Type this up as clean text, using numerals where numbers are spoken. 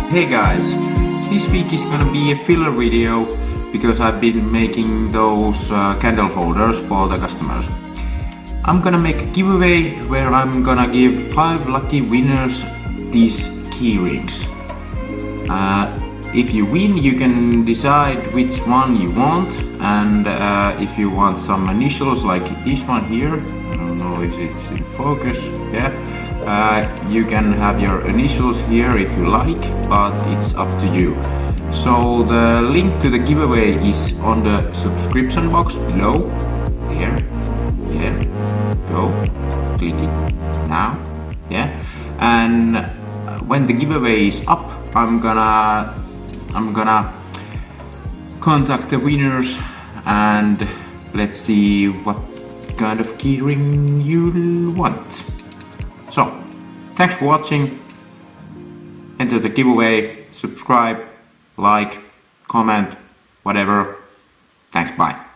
Hey guys, this week is gonna be a filler video because I've been making those candle holders for the customers. I'm gonna make a giveaway where I'm gonna give 5 lucky winners these keyrings. If you win, you can decide which one you want, and if you want some initials like this one here, I don't know if it's in focus, yeah. You can have your initials here if you like, but it's up to you. So the link to the giveaway is on the subscription box below. There, go, click it now, yeah. And when the giveaway is up, I'm gonna contact the winners and let's see what kind of keyring you want. So, thanks for watching. Enter the giveaway, subscribe, like, comment, whatever. Thanks, bye.